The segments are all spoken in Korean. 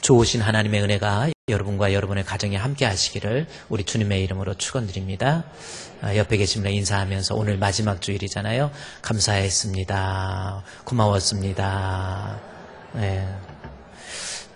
좋으신 하나님의 은혜가 여러분과 여러분의 가정에 함께 하시기를 우리 주님의 이름으로 축원드립니다. 옆에 계신 분 인사하면서 오늘 마지막 주일이잖아요. 감사했습니다. 고마웠습니다. 네.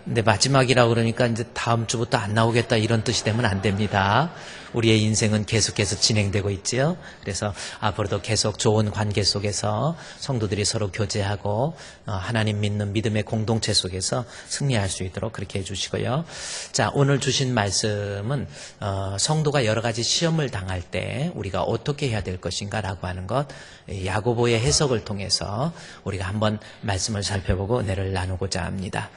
근데 마지막이라고 그러니까 이제 다음 주부터 안 나오겠다 이런 뜻이 되면 안 됩니다. 우리의 인생은 계속해서 진행되고 있지요. 그래서 앞으로도 계속 좋은 관계 속에서 성도들이 서로 교제하고 하나님 믿는 믿음의 공동체 속에서 승리할 수 있도록 그렇게 해주시고요. 자, 오늘 주신 말씀은 성도가 여러 가지 시험을 당할 때 우리가 어떻게 해야 될 것인가라고 하는 것, 야고보의 해석을 통해서 우리가 한번 말씀을 살펴보고 은혜를 나누고자 합니다.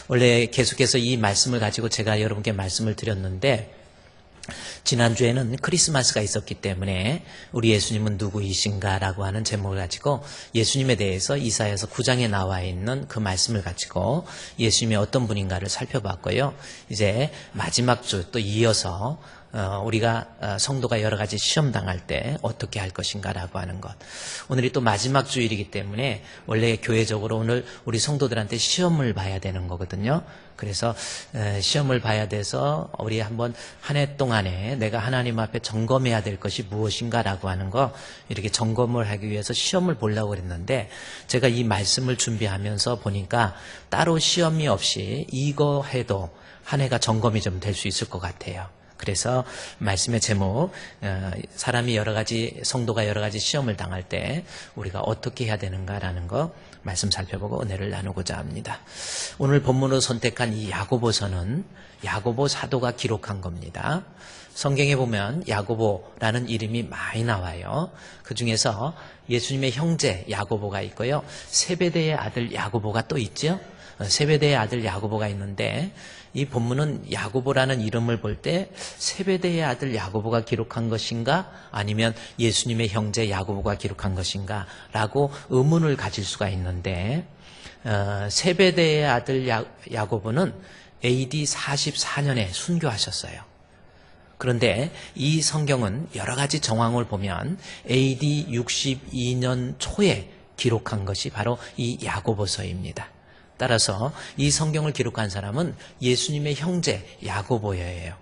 원래 계속해서 이 말씀을 가지고 제가 여러분께 말씀을 드렸는데 지난주에는 크리스마스가 있었기 때문에 우리 예수님은 누구이신가라고 하는 제목을 가지고 예수님에 대해서 이사야서 9장에 나와 있는 그 말씀을 가지고 예수님이 어떤 분인가를 살펴봤고요. 이제 마지막 주 또 이어서 우리가 성도가 여러 가지 시험 당할 때 어떻게 할 것인가라고 하는 것. 오늘이 또 마지막 주일이기 때문에 원래 교회적으로 오늘 우리 성도들한테 시험을 봐야 되는 거거든요. 그래서 시험을 봐야 돼서 우리 한번 한 해 동안에 내가 하나님 앞에 점검해야 될 것이 무엇인가라고 하는 거 이렇게 점검을 하기 위해서 시험을 보려고 그랬는데 제가 이 말씀을 준비하면서 보니까 따로 시험이 없이 이거 해도 한 해가 점검이 좀 될 수 있을 것 같아요. 그래서 말씀의 제목, 사람이 여러 가지, 성도가 여러 가지 시험을 당할 때 우리가 어떻게 해야 되는가라는 거 말씀 살펴보고 은혜를 나누고자 합니다. 오늘 본문으로 선택한 이 야고보서는 야고보 사도가 기록한 겁니다. 성경에 보면 야고보라는 이름이 많이 나와요. 그 중에서 예수님의 형제 야고보가 있고요. 세베대의 아들 야고보가 또 있죠. 세베대의 아들 야고보가 있는데 이 본문은 야고보라는 이름을 볼 때 세베대의 아들 야고보가 기록한 것인가 아니면 예수님의 형제 야고보가 기록한 것인가 라고 의문을 가질 수가 있는데 세베대의 아들 야고보는 AD 44년에 순교하셨어요. 그런데 이 성경은 여러 가지 정황을 보면 AD 62년 초에 기록한 것이 바로 이 야고보서입니다. 따라서 이 성경을 기록한 사람은 예수님의 형제 야고보예요.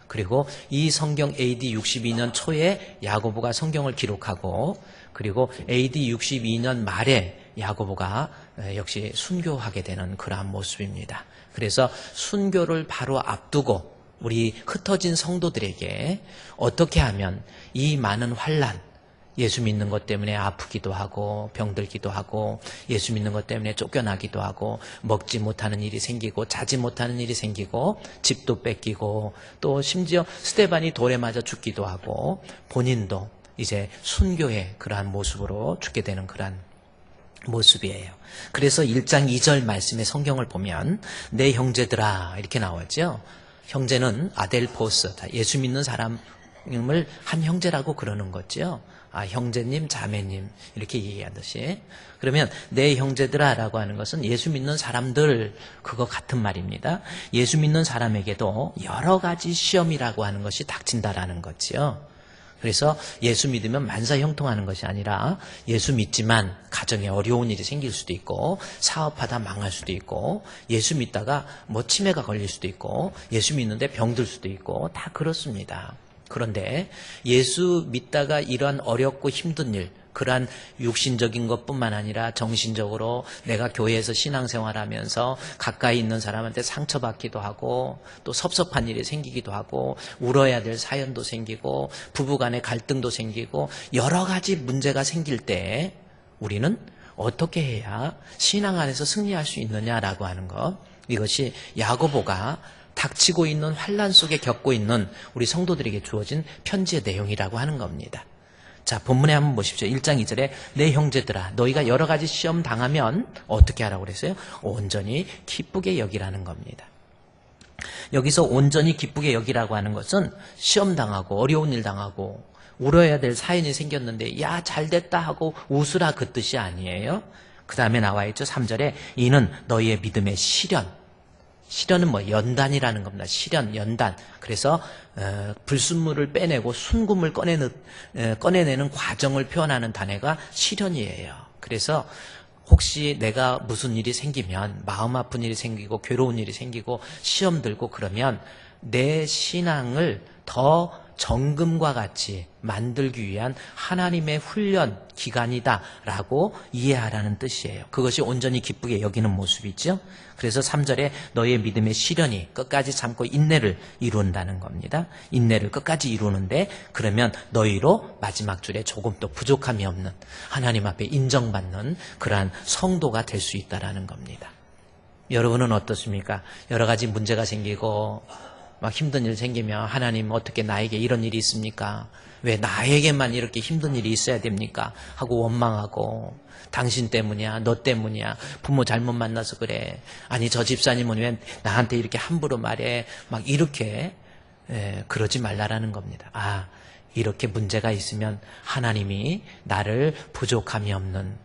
그리고 이 성경 AD 62년 초에 야고보가 성경을 기록하고 그리고 AD 62년 말에 야고보가 역시 순교하게 되는 그러한 모습입니다. 그래서 순교를 바로 앞두고 우리 흩어진 성도들에게 어떻게 하면 이 많은 환난, 예수 믿는 것 때문에 아프기도 하고 병들기도 하고 예수 믿는 것 때문에 쫓겨나기도 하고 먹지 못하는 일이 생기고 자지 못하는 일이 생기고 집도 뺏기고 또 심지어 스데반이 돌에 맞아 죽기도 하고 본인도 이제 순교의 그러한 모습으로 죽게 되는 그러한 모습이에요. 그래서 1장 2절 말씀의 성경을 보면 내 형제들아 이렇게 나오죠. 형제는 아델포스, 예수 믿는 사람을 한 형제라고 그러는 거죠. 형제님, 자매님 이렇게 얘기하듯이. 그러면 내 형제들아 라고 하는 것은 예수 믿는 사람들 그거 같은 말입니다. 예수 믿는 사람에게도 여러 가지 시험이라고 하는 것이 닥친다라는 거지요. 그래서 예수 믿으면 만사 형통하는 것이 아니라 예수 믿지만 가정에 어려운 일이 생길 수도 있고 사업하다 망할 수도 있고 예수 믿다가 뭐 치매가 걸릴 수도 있고 예수 믿는데 병들 수도 있고 다 그렇습니다. 그런데 예수 믿다가 이러한 어렵고 힘든 일, 그러한 육신적인 것뿐만 아니라 정신적으로 내가 교회에서 신앙생활하면서 가까이 있는 사람한테 상처받기도 하고 또 섭섭한 일이 생기기도 하고 울어야 될 사연도 생기고 부부간의 갈등도 생기고 여러 가지 문제가 생길 때 우리는 어떻게 해야 신앙 안에서 승리할 수 있느냐라고 하는 것, 이것이 야고보가 닥치고 있는 환난 속에 겪고 있는 우리 성도들에게 주어진 편지의 내용이라고 하는 겁니다. 자, 본문에 한번 보십시오. 1장 2절에 내 형제들아 너희가 여러 가지 시험 당하면 어떻게 하라고 그랬어요? 온전히 기쁘게 여기라는 겁니다. 여기서 온전히 기쁘게 여기라고 하는 것은 시험 당하고 어려운 일 당하고 울어야 될 사연이 생겼는데 야 잘됐다 하고 웃으라 그 뜻이 아니에요. 그 다음에 나와 있죠. 3절에 이는 너희의 믿음의 시련. 시련은 뭐 연단이라는 겁니다. 시련, 연단. 그래서 불순물을 빼내고 순금을 꺼내내는 과정을 표현하는 단어가 시련이에요. 그래서 혹시 내가 무슨 일이 생기면, 마음 아픈 일이 생기고 괴로운 일이 생기고 시험 들고 그러면 내 신앙을 더 정금과 같이 만들기 위한 하나님의 훈련 기간이다라고 이해하라는 뜻이에요. 그것이 온전히 기쁘게 여기는 모습이죠. 그래서 3절에 너의 믿음의 시련이 끝까지 참고 인내를 이룬다는 겁니다. 인내를 끝까지 이루는데, 그러면 너희로 마지막 줄에 조금도 부족함이 없는, 하나님 앞에 인정받는 그러한 성도가 될 수 있다는 겁니다. 여러분은 어떻습니까? 여러 가지 문제가 생기고 막 힘든 일 생기면 하나님 어떻게 나에게 이런 일이 있습니까? 왜 나에게만 이렇게 힘든 일이 있어야 됩니까? 하고 원망하고, 당신 때문이야, 너 때문이야, 부모 잘못 만나서 그래, 아니 저 집사님은 왜 나한테 이렇게 함부로 말해, 막 이렇게 그러지 말라라는 겁니다. 아, 이렇게 문제가 있으면 하나님이 나를 부족함이 없는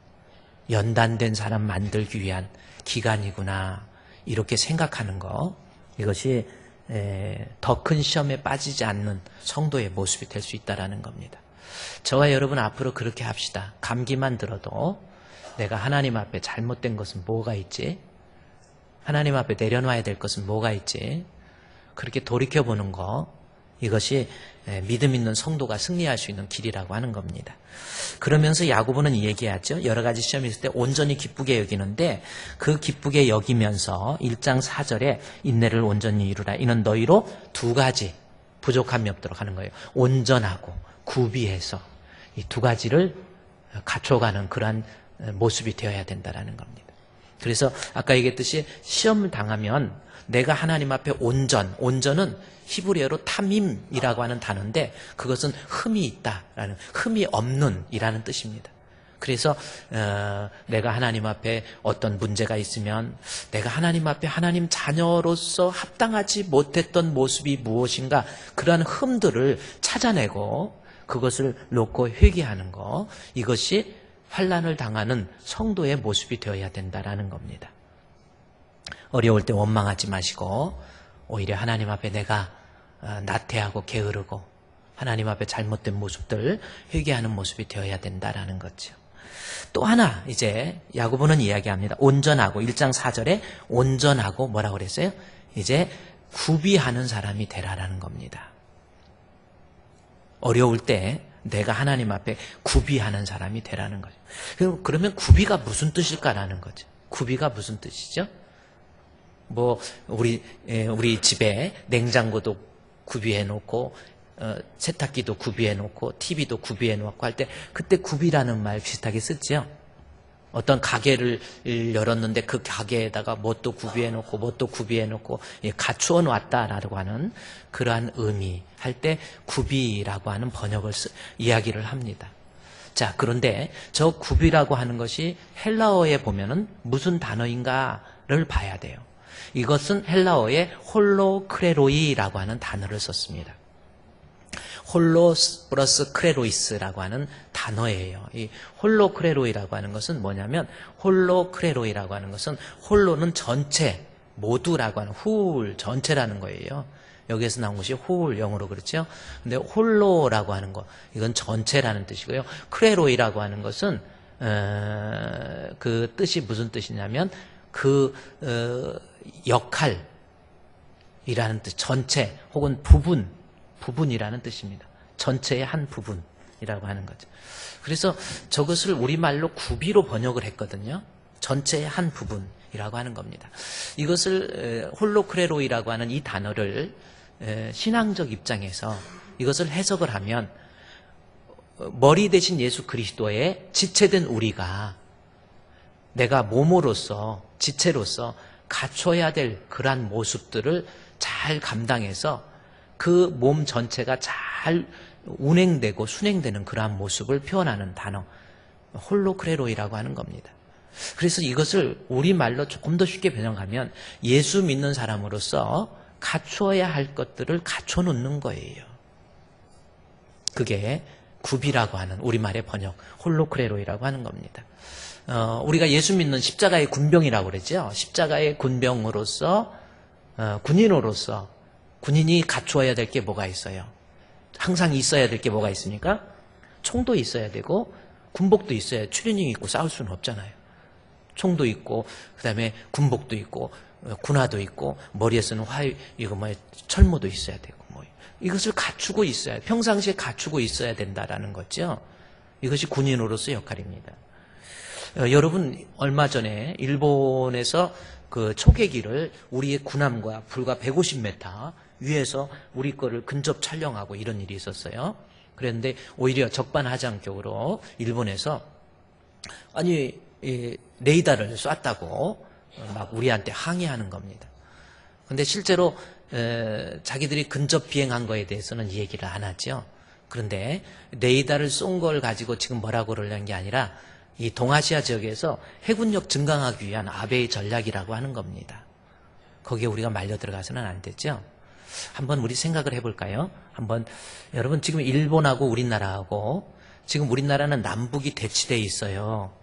연단된 사람 만들기 위한 기간이구나, 이렇게 생각하는 거, 이것이 더 큰 시험에 빠지지 않는 성도의 모습이 될 수 있다는 겁니다. 저와 여러분 앞으로 그렇게 합시다. 감기만 들어도 내가 하나님 앞에 잘못된 것은 뭐가 있지? 하나님 앞에 내려놔야 될 것은 뭐가 있지? 그렇게 돌이켜보는 거, 이것이 믿음 있는 성도가 승리할 수 있는 길이라고 하는 겁니다. 그러면서 야고보는 얘기하죠. 여러 가지 시험이 있을 때 온전히 기쁘게 여기는데, 그 기쁘게 여기면서 1장 4절에 인내를 온전히 이루라. 이는 너희로 두 가지 부족함이 없도록 하는 거예요. 온전하고 구비해서 이 두 가지를 갖춰가는 그러한 모습이 되어야 된다는 겁니다. 그래서 아까 얘기했듯이 시험을 당하면 내가 하나님 앞에 온전은 히브리어로 타밈이라고 하는 단어인데, 그것은 흠이 있다라는, 흠이 없는 이라는 뜻입니다. 그래서 내가 하나님 앞에 어떤 문제가 있으면 내가 하나님 앞에 하나님 자녀로서 합당하지 못했던 모습이 무엇인가, 그러한 흠들을 찾아내고 그것을 놓고 회개하는 거, 이것이 환난을 당하는 성도의 모습이 되어야 된다라는 겁니다. 어려울 때 원망하지 마시고 오히려 하나님 앞에 내가 나태하고 게으르고 하나님 앞에 잘못된 모습들 회개하는 모습이 되어야 된다라는 거죠. 또 하나 이제 야고보는 이야기합니다. 온전하고, 1장 4절에 온전하고 뭐라고 그랬어요? 이제 구비하는 사람이 되라라는 겁니다. 어려울 때 내가 하나님 앞에 구비하는 사람이 되라는 거죠. 그러면 구비가 무슨 뜻일까라는 거죠. 구비가 무슨 뜻이죠? 뭐 우리 집에 냉장고도 구비해 놓고 세탁기도 구비해 놓고 TV도 구비해 놓고 할 때, 그때 구비라는 말 비슷하게 쓰죠. 어떤 가게를 열었는데 그 가게에다가 뭣도 구비해 놓고 뭣도 구비해 놓고 갖추어 놨다라고 하는 그러한 의미 할 때 구비라고 하는 번역을 이야기를 합니다. 자, 그런데 저 구비라고 하는 것이 헬라어에 보면은 무슨 단어인가를 봐야 돼요. 이것은 헬라어의 홀로크레로이라고 하는 단어를 썼습니다. 홀로 플러스 크레로이스라고 하는 단어예요. 이 홀로크레로이라고 하는 것은 뭐냐면, 홀로크레로이라고 하는 것은 홀로는 전체, 모두라고 하는 훌, 전체라는 거예요. 여기에서 나온 것이 홀, 영어로 그렇죠. 근데 홀로라고 하는 거, 이건 전체라는 뜻이고요. 크레로이라고 하는 것은 그 뜻이 무슨 뜻이냐면 그 역할이라는 뜻, 전체 혹은 부분이라는 뜻입니다. 전체의 한 부분이라고 하는 거죠. 그래서 저것을 우리말로 구비로 번역을 했거든요. 전체의 한 부분이라고 하는 겁니다. 이것을 홀로크레로이라고 하는 이 단어를 신앙적 입장에서 이것을 해석을 하면, 머리 대신 예수 그리스도의 지체된 우리가 내가 몸으로서, 지체로서 갖춰야 될 그러한 모습들을 잘 감당해서 그 몸 전체가 잘 운행되고 순행되는 그러한 모습을 표현하는 단어, 홀로크레로이라고 하는 겁니다. 그래서 이것을 우리말로 조금 더 쉽게 변형하면 예수 믿는 사람으로서 갖추어야 할 것들을 갖춰놓는 거예요. 그게 구비라고 하는 우리말의 번역, 홀로크레로이라고 하는 겁니다. 우리가 예수 믿는 십자가의 군병이라고 그랬죠. 십자가의 군병으로서, 군인으로서, 군인이 갖추어야 될 게 뭐가 있어요? 항상 있어야 될 게 뭐가 있습니까? 총도 있어야 되고 군복도 있어야, 추리닝 입고 싸울 수는 없잖아요. 총도 있고, 그 다음에 군복도 있고, 군화도 있고, 머리에 쓰는 철모도 있어야 되고, 이것을 갖추고 있어야, 평상시에 갖추고 있어야 된다라는 거죠. 이것이 군인으로서 역할입니다. 여러분, 얼마 전에 일본에서 그 초계기를 우리의 군함과 불과 150m 위에서 우리 거를 근접 촬영하고 이런 일이 있었어요. 그런데 오히려 적반하장격으로 일본에서 아니 레이더를 쐈다고 막 우리한테 항의하는 겁니다. 근데 실제로 자기들이 근접 비행한 거에 대해서는 얘기를 안 하죠. 그런데 레이더를 쏜 걸 가지고 지금 뭐라고 그러려는 게 아니라 이 동아시아 지역에서 해군력 증강하기 위한 아베의 전략이라고 하는 겁니다. 거기에 우리가 말려 들어가서는 안 되죠. 한번 우리 생각을 해볼까요? 한번 여러분 지금 일본하고 우리나라하고 지금 우리나라는 남북이 대치되어 있어요.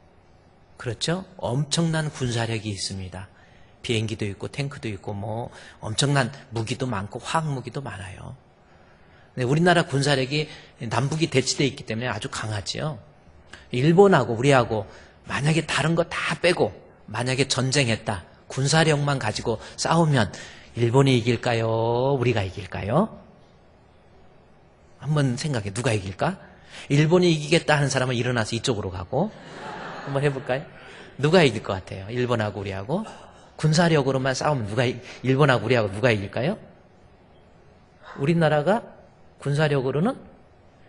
그렇죠? 엄청난 군사력이 있습니다. 비행기도 있고 탱크도 있고 뭐 엄청난 무기도 많고 화학무기도 많아요. 근데 우리나라 군사력이 남북이 대치되어 있기 때문에 아주 강하지요. 일본하고 우리하고 만약에 다른 거 다 빼고 만약에 전쟁했다. 군사력만 가지고 싸우면 일본이 이길까요? 우리가 이길까요? 한번 생각해. 누가 이길까? 일본이 이기겠다 하는 사람은 일어나서 이쪽으로 가고 한번 해볼까요? 누가 이길 것 같아요? 일본하고 우리하고? 군사력으로만 싸우면 일본하고 우리하고 누가 이길까요? 우리나라가 군사력으로는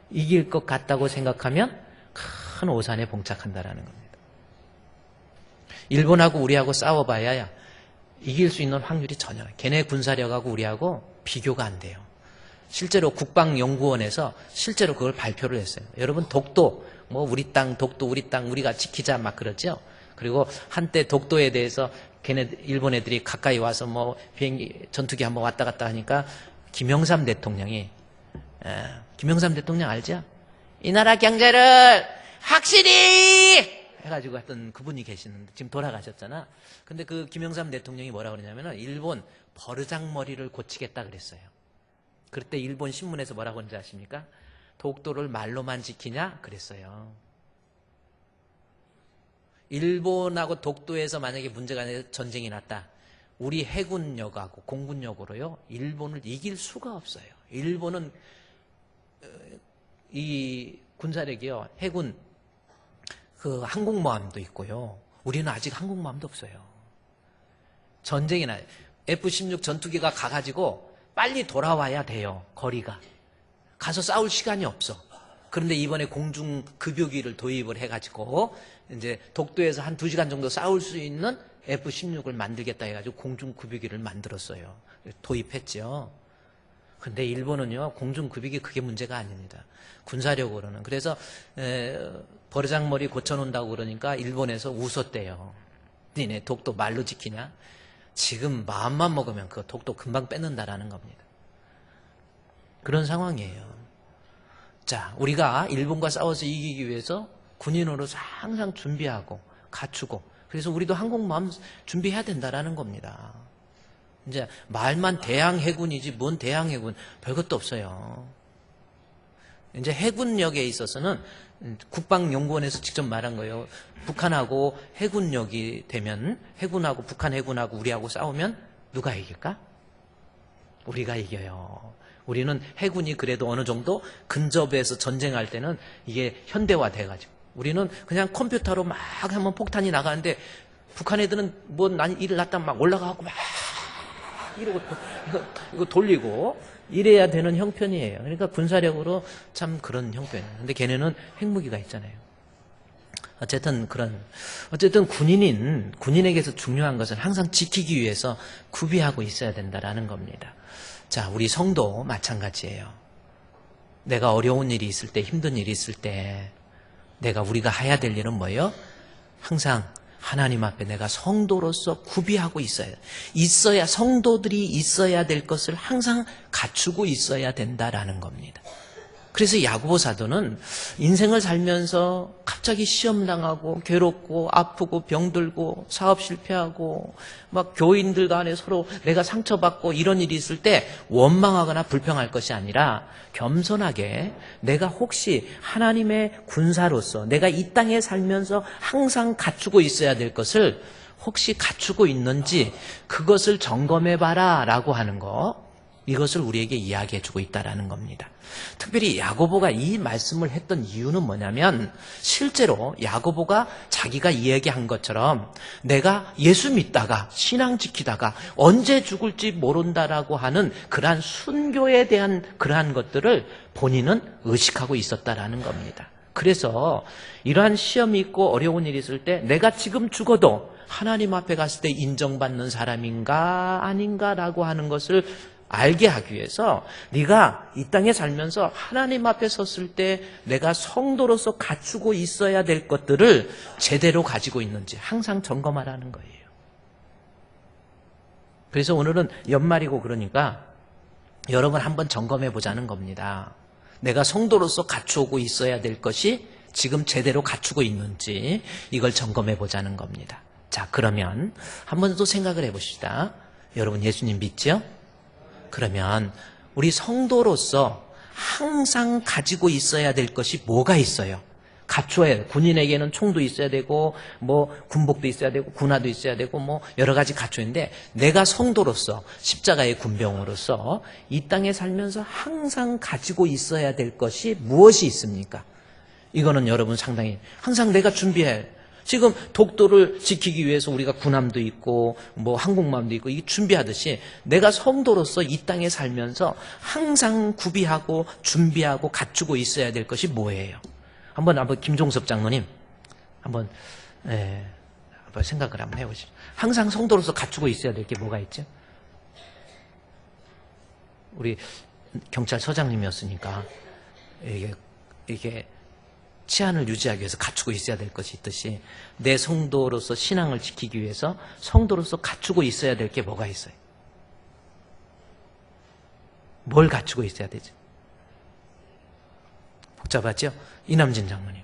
이길 것 같다고 생각하면 큰 오산에 봉착한다라는 겁니다. 일본하고 우리하고 싸워봐야 이길 수 있는 확률이 전혀, 걔네 군사력하고 우리하고 비교가 안 돼요. 실제로 국방연구원에서 실제로 그걸 발표를 했어요. 여러분 독도, 우리 땅, 독도 우리 땅 우리가 지키자 막 그러죠. 그리고 한때 독도에 대해서 일본 애들이 가까이 와서 비행기, 전투기 한번 왔다 갔다 하니까 김영삼 대통령 알죠? 이 나라 경제를 확실히 해가지고 했던 그분이 계시는데 지금 돌아가셨잖아. 근데 그 김영삼 대통령이 뭐라 그러냐면은 일본 버르장머리를 고치겠다 그랬어요. 그때 일본 신문에서 뭐라고 하는지 아십니까? 독도를 말로만 지키냐? 그랬어요. 일본하고 독도에서 만약에 문제가 내서 전쟁이 났다. 우리 해군력하고 공군력으로요. 일본을 이길 수가 없어요. 일본은 이 군사력이요. 해군 그 항공모함도 있고요. 우리는 아직 항공모함도 없어요. 전쟁이 나요. F-16 전투기가 가가지고 빨리 돌아와야 돼요. 거리가. 가서 싸울 시간이 없어. 그런데 이번에 공중급유기를 도입을 해가지고 이제 독도에서 한 2시간 정도 싸울 수 있는 F-16을 만들겠다 해가지고 공중급유기를 만들었어요. 도입했죠. 근데 일본은요, 공중급유기 그게 문제가 아닙니다. 군사력으로는. 그래서 버르장머리 고쳐놓는다고 그러니까 일본에서 웃었대요. 니네 독도 말로 지키냐? 지금 마음만 먹으면 그 독도 금방 뺏는다라는 겁니다. 그런 상황이에요. 자, 우리가 일본과 싸워서 이기기 위해서 군인으로서 항상 준비하고 갖추고 그래서 우리도 항공모함 준비해야 된다라는 겁니다. 이제 말만 대항해군이지 뭔 대항해군 별것도 없어요. 이제 해군력에 있어서는 국방연구원에서 직접 말한 거예요. 북한하고 해군력이 되면 해군하고 북한 해군하고 우리하고 싸우면 누가 이길까? 우리가 이겨요. 우리는 해군이 그래도 어느 정도 근접해서 전쟁할 때는 이게 현대화돼가지고 우리는 그냥 컴퓨터로 막 하면 폭탄이 나가는데 북한 애들은 난 일을 났다 막 올라가고 막 이러고 이거 돌리고 이래야 되는 형편이에요. 그러니까 군사력으로 참 그런 형편이에요. 근데 걔네는 핵무기가 있잖아요. 어쨌든 군인에게서 중요한 것은 항상 지키기 위해서 구비하고 있어야 된다라는 겁니다. 자, 우리 성도 마찬가지예요. 내가 어려운 일이 있을 때, 힘든 일이 있을 때 우리가 해야 될 일은 뭐예요? 항상 하나님 앞에 내가 성도로서 구비하고 있어야 성도들이 있어야 될 것을 항상 갖추고 있어야 된다라는 겁니다. 그래서 야고보 사도는 인생을 살면서 갑자기 시험 당하고 괴롭고 아프고 병들고 사업 실패하고 막 교인들 간에 서로 내가 상처받고 이런 일이 있을 때 원망하거나 불평할 것이 아니라 겸손하게 내가 혹시 하나님의 군사로서 내가 이 땅에 살면서 항상 갖추고 있어야 될 것을 혹시 갖추고 있는지 그것을 점검해봐라 라고 하는 거, 이것을 우리에게 이야기해주고 있다는 겁니다. 특별히 야고보가 이 말씀을 했던 이유는 뭐냐면 실제로 야고보가 자기가 이야기한 것처럼 내가 예수 믿다가 신앙 지키다가 언제 죽을지 모른다라고 하는 그러한 순교에 대한 그러한 것들을 본인은 의식하고 있었다라는 겁니다. 그래서 이러한 시험이 있고 어려운 일이 있을 때 내가 지금 죽어도 하나님 앞에 갔을 때 인정받는 사람인가 아닌가라고 하는 것을 알게 하기 위해서 네가 이 땅에 살면서 하나님 앞에 섰을 때 내가 성도로서 갖추고 있어야 될 것들을 제대로 가지고 있는지 항상 점검하라는 거예요. 그래서 오늘은 연말이고 그러니까 여러분 한번 점검해 보자는 겁니다. 내가 성도로서 갖추고 있어야 될 것이 지금 제대로 갖추고 있는지 이걸 점검해 보자는 겁니다. 자, 그러면 한번 또 생각을 해봅시다. 여러분 예수님 믿죠? 그러면 우리 성도로서 항상 가지고 있어야 될 것이 뭐가 있어요? 갖춰야 해요. 군인에게는 총도 있어야 되고 뭐 군복도 있어야 되고 군화도 있어야 되고 뭐 여러 가지 갖춰야 하는데 내가 성도로서 십자가의 군병으로서 이 땅에 살면서 항상 가지고 있어야 될 것이 무엇이 있습니까? 이거는 여러분 상당히 항상 내가 준비해. 지금 독도를 지키기 위해서 우리가 군함도 있고 뭐 항공모함도 있고 이게 준비하듯이 내가 성도로서 이 땅에 살면서 항상 구비하고 준비하고 갖추고 있어야 될 것이 뭐예요? 한번 김종섭 장로님 한번 생각을 한번 해보시죠. 항상 성도로서 갖추고 있어야 될 게 뭐가 있죠? 우리 경찰서장님이었으니까 이게 치안을 유지하기 위해서 갖추고 있어야 될 것이 있듯이 내 성도로서 신앙을 지키기 위해서 성도로서 갖추고 있어야 될 게 뭐가 있어요? 뭘 갖추고 있어야 되지? 복잡하죠? 이남진 장로님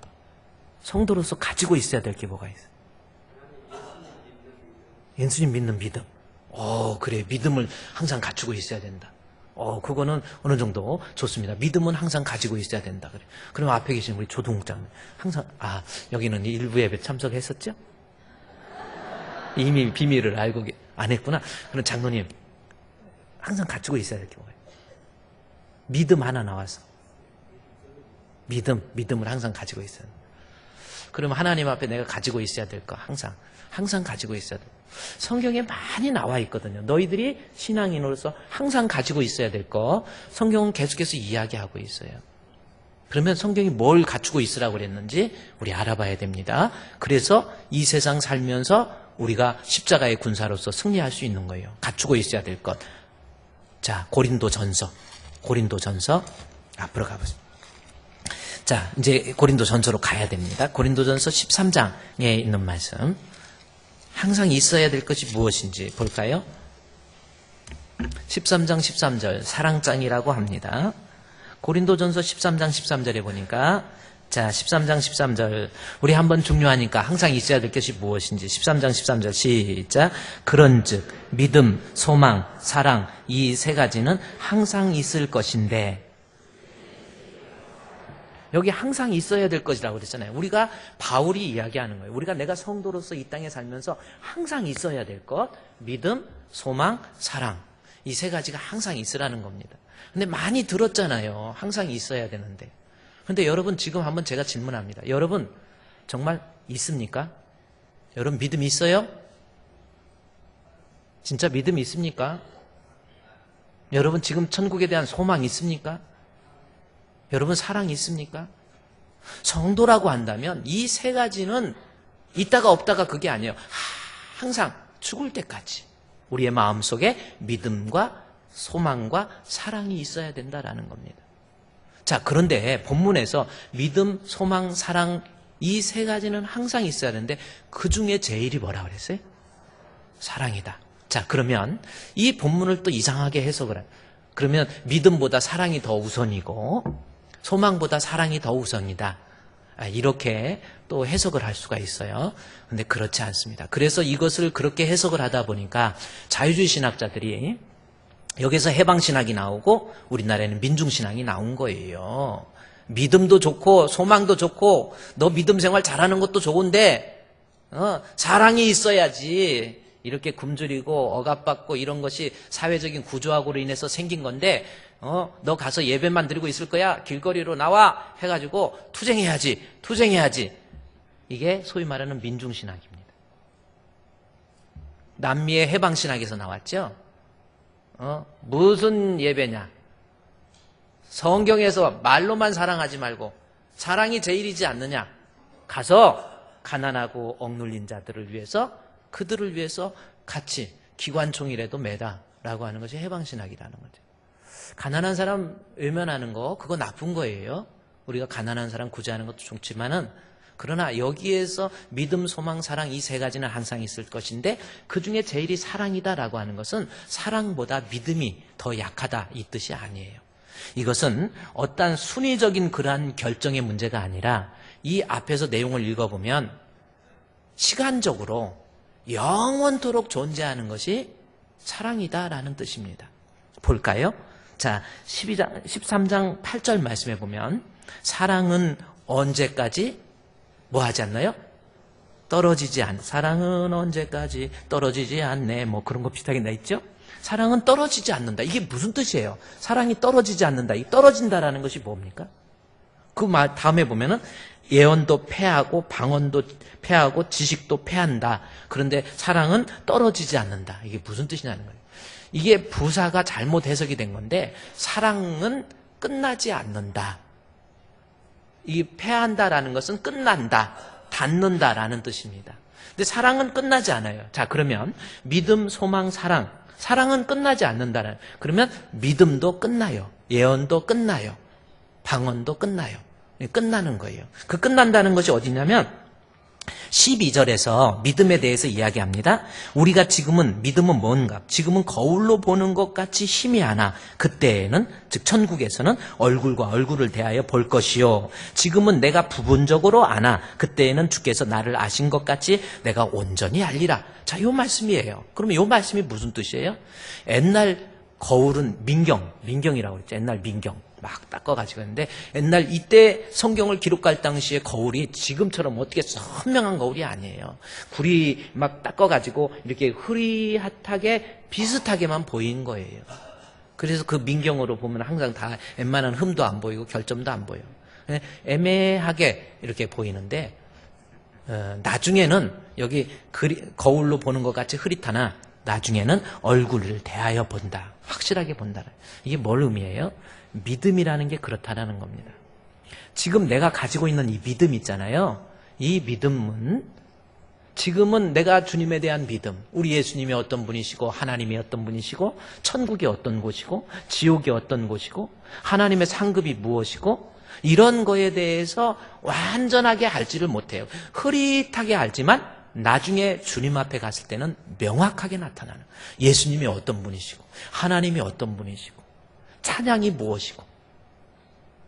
성도로서 가지고 있어야 될 게 뭐가 있어요? 예수님 믿는 믿음. 그래, 믿음을 항상 갖추고 있어야 된다. 그거는 어느 정도 좋습니다. 믿음은 항상 가지고 있어야 된다. 그래. 그럼 앞에 계신 우리 조동욱 장님 항상 여기는 일부 예배 참석했었죠? 이미 비밀을 알고 안 했구나. 그럼 장로님 항상 갖추고 있어야 될 게 뭐예요? 믿음 하나 나와서 믿음을 항상 가지고 있어야 된다. 그럼 하나님 앞에 내가 가지고 있어야 될 거 항상 가지고 있어야 돼. 성경에 많이 나와 있거든요. 너희들이 신앙인으로서 항상 가지고 있어야 될 거 성경은 계속해서 이야기하고 있어요. 그러면 성경이 뭘 갖추고 있으라고 그랬는지 우리 알아봐야 됩니다. 그래서 이 세상 살면서 우리가 십자가의 군사로서 승리할 수 있는 거예요. 갖추고 있어야 될 것. 자, 고린도전서 앞으로 가보죠. 자, 이제 고린도전서로 가야 됩니다. 고린도전서 13장에 있는 말씀. 항상 있어야 될 것이 무엇인지 볼까요? 13장 13절 사랑장이라고 합니다. 고린도전서 13장 13절에 보니까 자 13장 13절 우리 한번 중요하니까 항상 있어야 될 것이 무엇인지 13장 13절 시작 그런즉 믿음, 소망, 사랑 이 세 가지는 항상 있을 것인데 여기 항상 있어야 될 것이라고 그랬잖아요. 우리가 바울이 이야기하는 거예요. 우리가 내가 성도로서 이 땅에 살면서 항상 있어야 될 것, 믿음, 소망, 사랑. 이 세 가지가 항상 있으라는 겁니다. 근데 많이 들었잖아요. 항상 있어야 되는데. 근데 여러분 지금 한번 제가 질문합니다. 여러분 정말 있습니까? 여러분 믿음 있어요? 진짜 믿음 있습니까? 여러분 지금 천국에 대한 소망 있습니까? 여러분 사랑이 있습니까? 성도라고 한다면 이 세 가지는 있다가 없다가 그게 아니에요. 항상 죽을 때까지 우리의 마음속에 믿음과 소망과 사랑이 있어야 된다라는 겁니다. 자, 그런데 본문에서 믿음, 소망, 사랑 이 세 가지는 항상 있어야 되는데 그 중에 제일이 뭐라 그랬어요? 사랑이다. 자, 그러면 이 본문을 또 이상하게 해석을 해요. 그러면 믿음보다 사랑이 더 우선이고 소망보다 사랑이 더 우선이다. 이렇게 또 해석을 할 수가 있어요. 근데 그렇지 않습니다. 그래서 이것을 그렇게 해석을 하다 보니까 자유주의 신학자들이 여기서 해방신학이 나오고 우리나라에는 민중신학이 나온 거예요. 믿음도 좋고 소망도 좋고 너 믿음 생활 잘하는 것도 좋은데 사랑이 있어야지. 이렇게 굶주리고 억압받고 이런 것이 사회적인 구조하고로 인해서 생긴 건데 너 가서 예배만 드리고 있을 거야? 길거리로 나와 해가지고 투쟁해야지. 이게 소위 말하는 민중신학입니다. 남미의 해방신학에서 나왔죠. 무슨 예배냐? 성경에서 말로만 사랑하지 말고 사랑이 제일이지 않느냐? 가서 가난하고 억눌린 자들을 위해서 그들을 위해서 같이 기관총이라도 매다라고 하는 것이 해방신학이라는 거죠. 가난한 사람 외면하는 거 그거 나쁜 거예요. 우리가 가난한 사람 구제하는 것도 좋지만은 그러나 여기에서 믿음, 소망, 사랑 이 세 가지는 항상 있을 것인데 그중에 제일이 사랑이다라고 하는 것은 사랑보다 믿음이 더 약하다 이 뜻이 아니에요. 이것은 어떤 순위적인 그러한 결정의 문제가 아니라 이 앞에서 내용을 읽어보면 시간적으로 영원토록 존재하는 것이 사랑이다라는 뜻입니다. 볼까요? 자, 13장 8절 말씀해 보면 사랑은 언제까지 뭐 하지 않나요? 사랑은 언제까지 떨어지지 않네. 뭐 그런 거 비슷하게 나 있죠? 사랑은 떨어지지 않는다. 이게 무슨 뜻이에요? 사랑이 떨어지지 않는다. 이 떨어진다라는 것이 뭡니까? 그 말 다음에 보면은 예언도 패하고 방언도 패하고 지식도 패한다. 그런데 사랑은 떨어지지 않는다. 이게 무슨 뜻이냐는 거예요. 이게 부사가 잘못 해석이 된 건데 사랑은 끝나지 않는다. 이 패한다라는 것은 끝난다, 닿는다라는 뜻입니다. 근데 사랑은 끝나지 않아요. 자, 그러면 믿음, 소망, 사랑은 끝나지 않는다는. 그러면 믿음도 끝나요. 예언도 끝나요. 방언도 끝나요. 끝나는 거예요. 그 끝난다는 것이 어디냐면 12절에서 믿음에 대해서 이야기합니다. 우리가 믿음은 뭔가? 지금은 거울로 보는 것 같이 희미하나 그때에는 즉 천국에서는 얼굴과 얼굴을 대하여 볼 것이요. 지금은 내가 부분적으로 아나 그때에는 주께서 나를 아신 것 같이 내가 온전히 알리라. 자, 요 말씀이에요. 그러면 요 말씀이 무슨 뜻이에요? 옛날 거울은 민경이라고 그랬죠. 옛날 민경. 막 닦아가지고 했는데 옛날 이때 성경을 기록할 당시에 거울이 지금처럼 어떻게 선명한 거울이 아니에요. 굴이 막 닦아가지고 이렇게 흐릿하게 비슷하게만 보인 거예요. 그래서 그 민경으로 보면 항상 다 웬만한 흠도 안 보이고 결점도 안 보여요. 애매하게 이렇게 보이는데 나중에는 여기 거울로 보는 것 같이 흐릿하나 나중에는 얼굴을 대하여 본다. 확실하게 본다. 이게 뭘 의미해요? 믿음이라는 게 그렇다라는 겁니다. 지금 내가 가지고 있는 이 믿음 있잖아요. 이 믿음은 지금은 내가 주님에 대한 믿음, 우리 예수님이 어떤 분이시고 하나님이 어떤 분이시고 천국이 어떤 곳이고 지옥이 어떤 곳이고 하나님의 상급이 무엇이고 이런 거에 대해서 완전하게 알지를 못해요. 흐릿하게 알지만 나중에 주님 앞에 갔을 때는 명확하게 나타나는 예수님이 어떤 분이시고 하나님이 어떤 분이시고 찬양이 무엇이고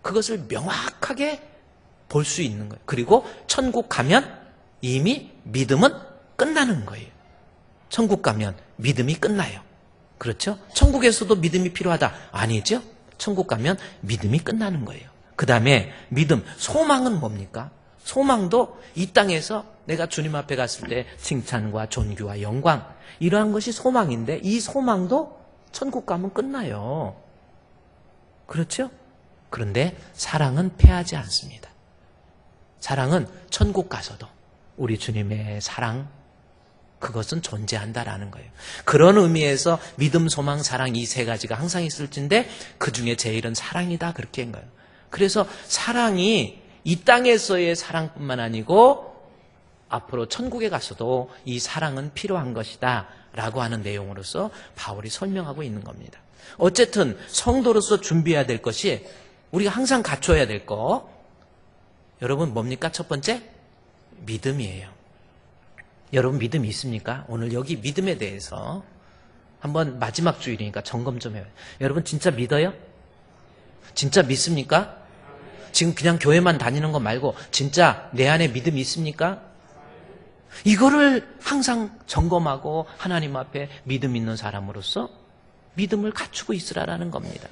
그것을 명확하게 볼 수 있는 거예요. 그리고 천국 가면 이미 믿음은 끝나는 거예요. 천국 가면 믿음이 끝나요. 그렇죠? 천국에서도 믿음이 필요하다. 아니죠? 천국 가면 믿음이 끝나는 거예요. 그 다음에 믿음, 소망은 뭡니까? 소망도 이 땅에서 내가 주님 앞에 갔을 때 칭찬과 존귀와 영광 이러한 것이 소망인데 이 소망도 천국 가면 끝나요. 그렇죠? 그런데 사랑은 패하지 않습니다. 사랑은 천국 가서도 우리 주님의 사랑 그것은 존재한다라는 거예요. 그런 의미에서 믿음, 소망, 사랑 이 세 가지가 항상 있을진데 그중에 제일은 사랑이다 그렇게 한 거예요. 그래서 사랑이 이 땅에서의 사랑뿐만 아니고 앞으로 천국에 가서도 이 사랑은 필요한 것이다 라고 하는 내용으로서 바울이 설명하고 있는 겁니다. 어쨌든 성도로서 준비해야 될 것이 우리가 항상 갖춰야 될 거 여러분 뭡니까? 첫 번째 믿음이에요. 여러분 믿음이 있습니까? 오늘 여기 믿음에 대해서 한번 마지막 주일이니까 점검 좀 해요. 여러분 진짜 믿어요? 진짜 믿습니까? 지금 그냥 교회만 다니는 거 말고 진짜 내 안에 믿음이 있습니까? 이거를 항상 점검하고 하나님 앞에 믿음 있는 사람으로서 믿음을 갖추고 있으라라는 겁니다.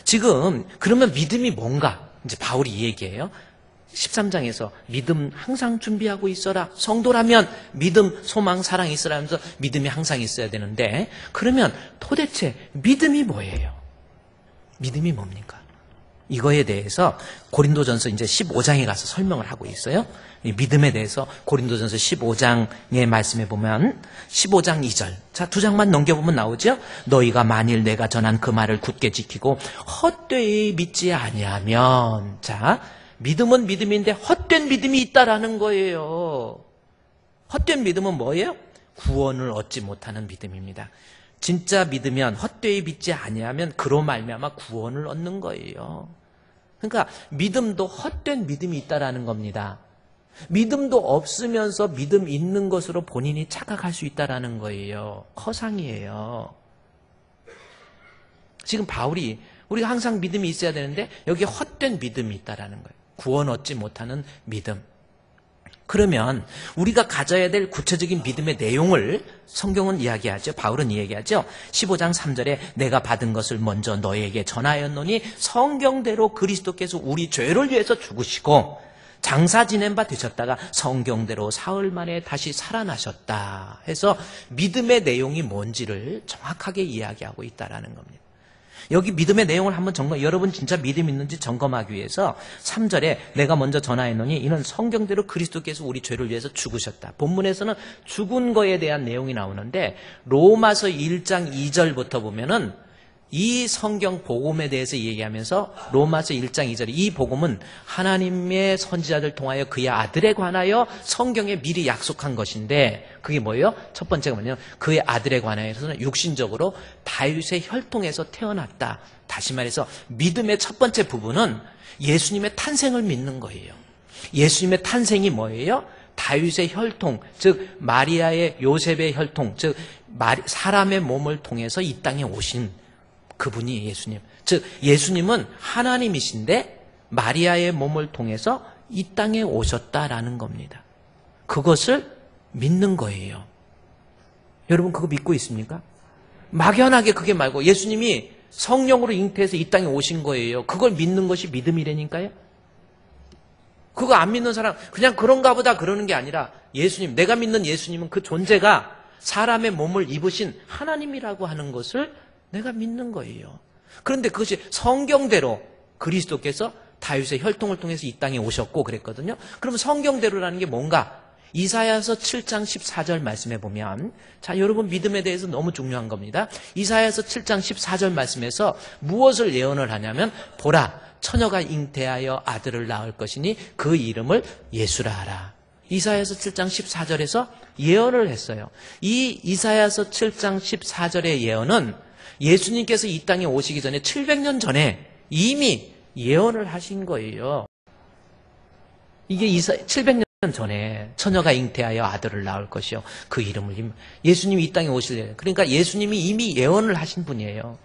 지금 그러면 믿음이 뭔가? 이제 바울이 이 얘기해요. 13장에서 믿음 항상 준비하고 있어라. 성도라면 믿음, 소망, 사랑 있으라 하면서 믿음이 항상 있어야 되는데, 그러면 도대체 믿음이 뭐예요? 믿음이 뭡니까? 이거에 대해서 고린도전서 이제 15장에 가서 설명을 하고 있어요. 이 믿음에 대해서 고린도전서 15장의 말씀에 보면 15장 2절. 자, 두 장만 넘겨보면 나오죠? 너희가 만일 내가 전한 그 말을 굳게 지키고 헛되이 믿지 아니하면, 자, 믿음은 믿음인데 헛된 믿음이 있다라는 거예요. 헛된 믿음은 뭐예요? 구원을 얻지 못하는 믿음입니다. 진짜 믿으면 헛되이 믿지 아니하면 그로 말미암아 구원을 얻는 거예요. 그러니까 믿음도 헛된 믿음이 있다라는 겁니다. 믿음도 없으면서 믿음 있는 것으로 본인이 착각할 수 있다라는 거예요. 허상이에요. 지금 바울이 우리가 항상 믿음이 있어야 되는데 여기 헛된 믿음이 있다라는 거예요. 구원 얻지 못하는 믿음. 그러면 우리가 가져야 될 구체적인 믿음의 내용을 성경은 이야기하죠. 바울은 이야기하죠. 15장 3절에 내가 받은 것을 먼저 너에게 전하였노니 성경대로 그리스도께서 우리 죄를 위해서 죽으시고 장사 지낸 바 되셨다가 성경대로 사흘 만에 다시 살아나셨다 해서 믿음의 내용이 뭔지를 정확하게 이야기하고 있다는 겁니다. 여기 믿음의 내용을 한번 여러분 진짜 믿음 있는지 점검하기 위해서 3절에 내가 먼저 전하였노니 이는 성경대로 그리스도께서 우리 죄를 위해서 죽으셨다. 본문에서는 죽은 거에 대한 내용이 나오는데 로마서 1장 2절부터 보면은 이 성경 복음에 대해서 얘기하면서 로마서 1장 2절에 이 복음은 하나님의 선지자들 통하여 그의 아들에 관하여 성경에 미리 약속한 것인데 그게 뭐예요? 첫 번째가 뭐냐면 그의 아들에 관하여서는 육신적으로 다윗의 혈통에서 태어났다. 다시 말해서 믿음의 첫 번째 부분은 예수님의 탄생을 믿는 거예요. 예수님의 탄생이 뭐예요? 다윗의 혈통, 즉 마리아의 요셉의 혈통, 즉 사람의 몸을 통해서 이 땅에 오신 그분이 예수님. 즉 예수님은 하나님이신데 마리아의 몸을 통해서 이 땅에 오셨다라는 겁니다. 그것을 믿는 거예요. 여러분 그거 믿고 있습니까? 막연하게 그게 말고 예수님이 성령으로 잉태해서 이 땅에 오신 거예요. 그걸 믿는 것이 믿음이라니까요. 그거 안 믿는 사람 그냥 그런가 보다 그러는 게 아니라 예수님, 내가 믿는 예수님은 그 존재가 사람의 몸을 입으신 하나님이라고 하는 것을 내가 믿는 거예요. 그런데 그것이 성경대로 그리스도께서 다윗의 혈통을 통해서 이 땅에 오셨고 그랬거든요. 그러면 성경대로라는 게 뭔가? 이사야서 7장 14절 말씀에 보면, 자, 여러분 믿음에 대해서 너무 중요한 겁니다. 이사야서 7장 14절 말씀에서 무엇을 예언을 하냐면 보라, 처녀가 잉태하여 아들을 낳을 것이니 그 이름을 예수라 하라. 이사야서 7장 14절에서 예언을 했어요. 이 이사야서 7장 14절의 예언은 예수님께서 이 땅에 오시기 전에 700년 전에 이미 예언을 하신 거예요. 이게 700년 전에 처녀가 잉태하여 아들을 낳을 것이요 그 이름을 예수님이 이 땅에 오실 그러니까 예수님이 이미 예언을 하신 분이에요.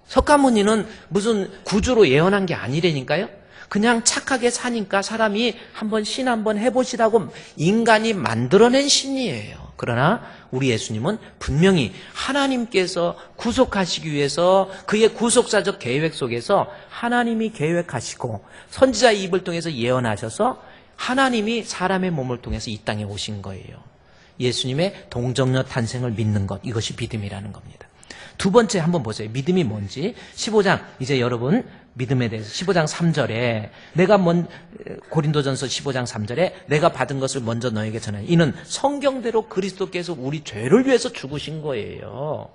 석가모니는 무슨 구주로 예언한 게 아니라니까요. 그냥 착하게 사니까 사람이 한번 신 한번 해보시라고 인간이 만들어낸 신이에요. 그러나 우리 예수님은 분명히 하나님께서 구속하시기 위해서 그의 구속사적 계획 속에서 하나님이 계획하시고 선지자의 입을 통해서 예언하셔서 하나님이 사람의 몸을 통해서 이 땅에 오신 거예요. 예수님의 동정녀 탄생을 믿는 것, 이것이 믿음이라는 겁니다. 두 번째 한번 보세요. 믿음이 뭔지. 15장 이제 여러분 믿음에 대해서 15장 3절에 고린도전서 15장 3절에 내가 받은 것을 먼저 너에게 전해. 이는 성경대로 그리스도께서 우리 죄를 위해서 죽으신 거예요.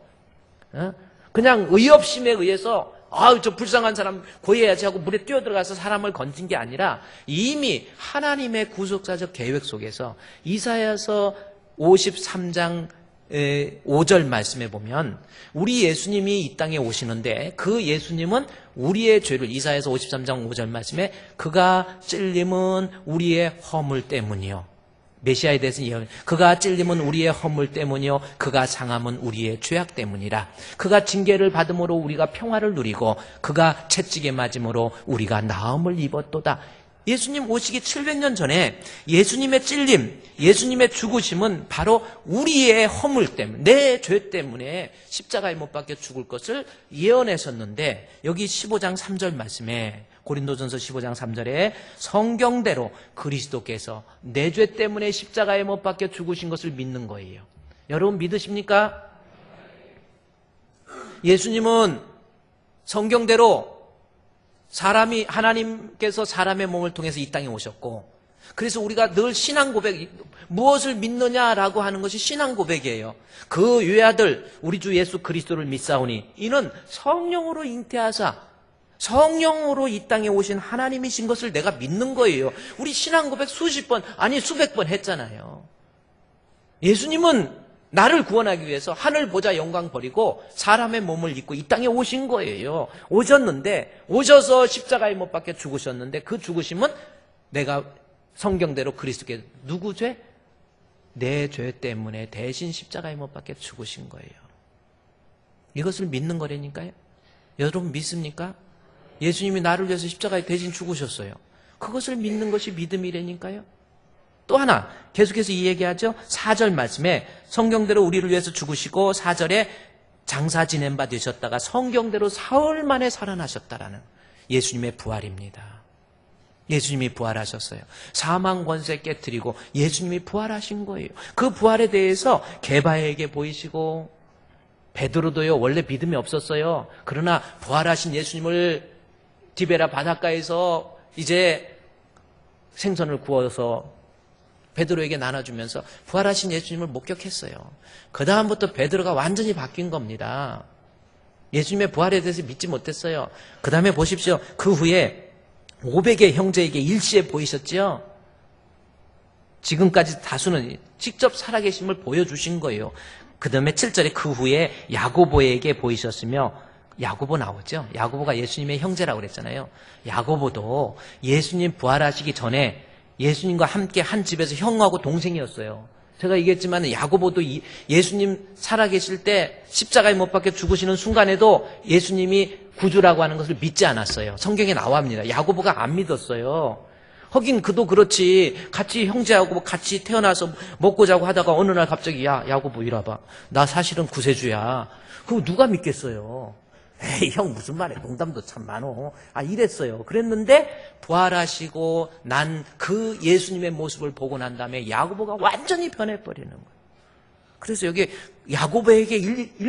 그냥 의협심에 의해서 저 불쌍한 사람 구해야지 하고 물에 뛰어들어가서 사람을 건진 게 아니라 이미 하나님의 구속사적 계획 속에서 이사야서 53장 5절 말씀에 보면 우리 예수님이 이 땅에 오시는데 그 예수님은 우리의 죄를 이사야서 53장 5절 말씀에 그가 찔림은 우리의 허물 때문이요 메시아에 대해서 예언. 그가 찔림은 우리의 허물 때문이요 그가 상함은 우리의 죄악 때문이라. 그가 징계를 받음으로 우리가 평화를 누리고 그가 채찍에 맞음으로 우리가 나음을 입었도다. 예수님 오시기 700년 전에 예수님의 찔림, 예수님의 죽으심은 바로 우리의 허물 때문에, 내 죄 때문에 십자가에 못 박혀 죽을 것을 예언했었는데, 여기 15장 3절 말씀에, 고린도전서 15장 3절에 성경대로 그리스도께서 내 죄 때문에 십자가에 못 박혀 죽으신 것을 믿는 거예요. 여러분 믿으십니까? 예수님은 성경대로 하나님께서 사람의 몸을 통해서 이 땅에 오셨고, 그래서 우리가 늘 신앙 고백, 무엇을 믿느냐라고 하는 것이 신앙 고백이에요. 그 외아들 우리 주 예수 그리스도를 믿사오니 이는 성령으로 잉태하사 성령으로 이 땅에 오신 하나님이신 것을 내가 믿는 거예요. 우리 신앙 고백 수십 번, 아니 수백 번 했잖아요. 예수님은 나를 구원하기 위해서 하늘 보좌 영광 버리고 사람의 몸을 입고 이 땅에 오신 거예요. 오셔서 십자가에 못 박혀 죽으셨는데, 그 죽으심은 내가 성경대로 그리스도께 누구 죄? 내 죄 때문에 대신 십자가에 못 박혀 죽으신 거예요. 이것을 믿는 거라니까요. 여러분 믿습니까? 예수님이 나를 위해서 십자가에 대신 죽으셨어요. 그것을 믿는 것이 믿음이라니까요. 또 하나 계속해서 이 얘기하죠. 4절 말씀에 성경대로 우리를 위해서 죽으시고 4절에 장사 지낸 바 되셨다가 성경대로 사흘 만에 살아나셨다라는 예수님의 부활입니다. 예수님이 부활하셨어요. 사망 권세 깨뜨리고 예수님이 부활하신 거예요. 그 부활에 대해서 게바에게 보이시고, 베드로도요 원래 믿음이 없었어요. 그러나 부활하신 예수님을 디베라 바닷가에서 이제 생선을 구워서 베드로에게 나눠주면서 부활하신 예수님을 목격했어요. 그 다음부터 베드로가 완전히 바뀐 겁니다. 예수님의 부활에 대해서 믿지 못했어요. 그 다음에 보십시오. 그 후에 500의 형제에게 일시에 보이셨죠? 지금까지 다수는 직접 살아계심을 보여주신 거예요. 그 다음에 7절에 그 후에 야고보에게 보이셨으며, 야고보 나오죠? 야고보가 예수님의 형제라고 그랬잖아요. 야고보도 예수님 부활하시기 전에 예수님과 함께 한 집에서 형하고 동생이었어요. 제가 얘기했지만 야고보도 예수님 살아계실 때 십자가에 못 박혀 죽으시는 순간에도 예수님이 구주라고 하는 것을 믿지 않았어요. 성경에 나와합니다. 야고보가 안 믿었어요. 하긴 그도 그렇지. 같이 형제하고 같이 태어나서 먹고 자고 하다가 어느 날 갑자기 야고보 이리 와봐. 나 사실은 구세주야. 그거 누가 믿겠어요. 에이 형 무슨 말해. 농담도 참 많어. 이랬어요. 그랬는데 부활하시고 난 그 예수님의 모습을 보고 난 다음에 야고보가 완전히 변해버리는 거예요. 그래서 여기 야고보에게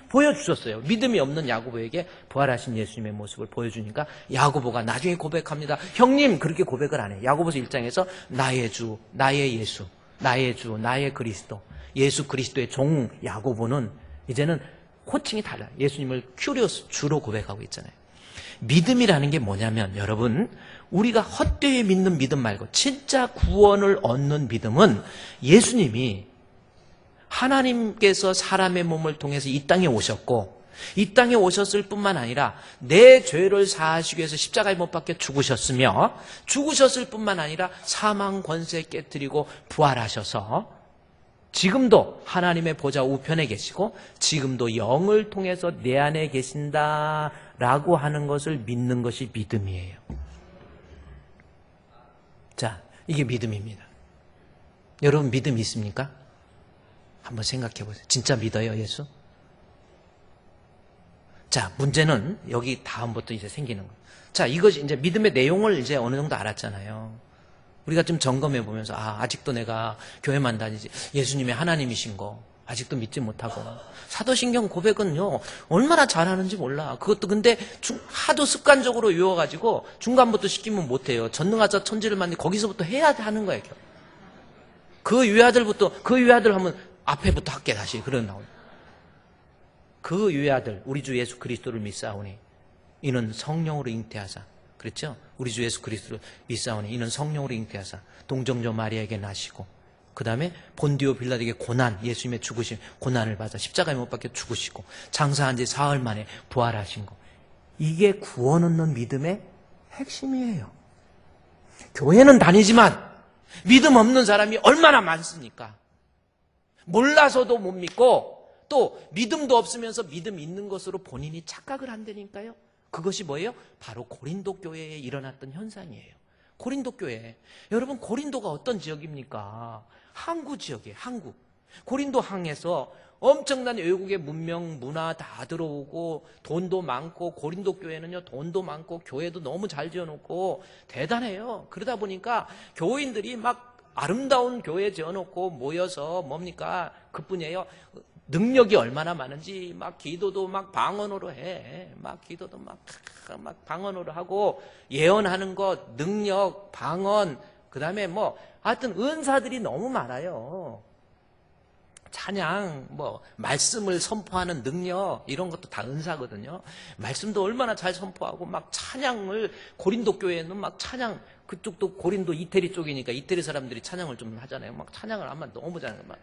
보여주셨어요. 믿음이 없는 야고보에게 부활하신 예수님의 모습을 보여주니까 야고보가 나중에 고백합니다. 형님 그렇게 고백을 안 해요. 야고보서 1장에서 나의 주, 나의 예수, 나의 주, 나의 그리스도, 예수 그리스도의 종 야고보는 이제는 호칭이 달라요. 예수님을 큐리오스 주로 고백하고 있잖아요. 믿음이라는 게 뭐냐면 여러분, 우리가 헛되이 믿는 믿음 말고 진짜 구원을 얻는 믿음은 예수님이 하나님께서 사람의 몸을 통해서 이 땅에 오셨고, 이 땅에 오셨을 뿐만 아니라 내 죄를 사하시기 위해서 십자가에 못 박혀 죽으셨으며, 죽으셨을 뿐만 아니라 사망 권세 깨뜨리고 부활하셔서 지금도 하나님의 보좌 우편에 계시고 지금도 영을 통해서 내 안에 계신다라고 하는 것을 믿는 것이 믿음이에요. 자, 이게 믿음입니다. 여러분 믿음 있습니까? 한번 생각해 보세요. 진짜 믿어요, 예수? 자, 문제는 여기 다음부터 이제 생기는 거예요. 자, 이것이 이제 믿음의 내용을 이제 어느 정도 알았잖아요. 우리가 좀 점검해 보면서 아직도 내가 교회만 다니지 예수님이 하나님이신 거 아직도 믿지 못하고, 사도신경 고백은요 얼마나 잘하는지 몰라. 그것도 근데 하도 습관적으로 외워가지고 중간부터 시키면 못해요. 전능하사 천지를 만든 거기서부터 해야 하는 거예요. 그 외아들 하면 앞에부터 할게 다시 그런 나오요. 그 외아들 우리 주 예수 그리스도를 믿사오니 이는 성령으로 잉태하사, 그렇죠? 우리 주 예수 그리스도를 믿사오니 이는 성령으로 잉태하사 동정녀 마리아에게 나시고, 그 다음에 본디오 빌라에게 고난, 예수님의 죽으심 고난을 받아 십자가에 못 박혀 죽으시고 장사한 지 사흘 만에 부활하신 거, 이게 구원 얻는 믿음의 핵심이에요. 교회는 다니지만 믿음 없는 사람이 얼마나 많습니까? 몰라서도 못 믿고 또 믿음도 없으면서 믿음 있는 것으로 본인이 착각을 한다니까요. 그것이 뭐예요? 바로 고린도 교회에 일어났던 현상이에요. 고린도 교회. 여러분, 고린도가 어떤 지역입니까? 항구 지역이에요. 항구. 고린도 항에서 엄청난 외국의 문명, 문화 다 들어오고 돈도 많고, 고린도 교회는요 돈도 많고 교회도 너무 잘 지어놓고 대단해요. 그러다 보니까 교인들이 막 아름다운 교회 지어놓고 모여서 뭡니까? 그뿐이에요. 능력이 얼마나 많은지 막 기도도 막 방언으로 해. 막 기도도 막 방언으로 하고 예언하는 것, 능력, 방언, 그 다음에 뭐 하여튼 은사들이 너무 많아요. 찬양, 뭐 말씀을 선포하는 능력 이런 것도 다 은사거든요. 말씀도 얼마나 잘 선포하고 막 찬양을 고린도 교회는 막 찬양 그쪽도 고린도 이태리 쪽이니까 이태리 사람들이 찬양을 좀 하잖아요. 막 찬양을 아마 너무 잘하는 막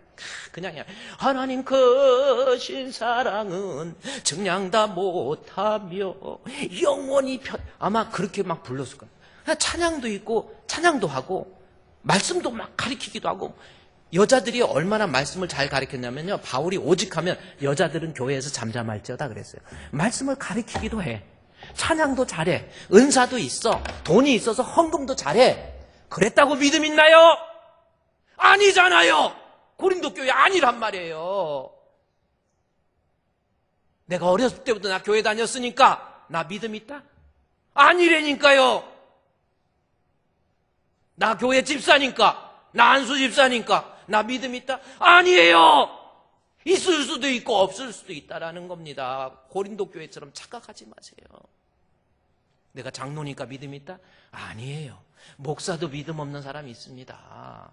그냥 하나님 크신 사랑은 증량다 못하며 영원히 아마 그렇게 막 불렀을 거예요. 찬양도 있고 찬양도 하고 말씀도 막 가르치기도 하고. 여자들이 얼마나 말씀을 잘 가르쳤냐면요, 바울이 오직하면 여자들은 교회에서 잠잠할지어다 그랬어요. 말씀을 가르치기도 해. 찬양도 잘해. 은사도 있어. 돈이 있어서 헌금도 잘해. 그랬다고 믿음 있나요? 아니잖아요. 고린도 교회 아니란 말이에요. 내가 어렸을 때부터 나 교회 다녔으니까 나 믿음 있다? 아니라니까요. 나 교회 집사니까, 나 안수 집사니까 나 믿음 있다? 아니에요. 있을 수도 있고 없을 수도 있다라는 겁니다. 고린도 교회처럼 착각하지 마세요. 내가 장로니까 믿음 있다? 아니에요. 목사도 믿음 없는 사람이 있습니다.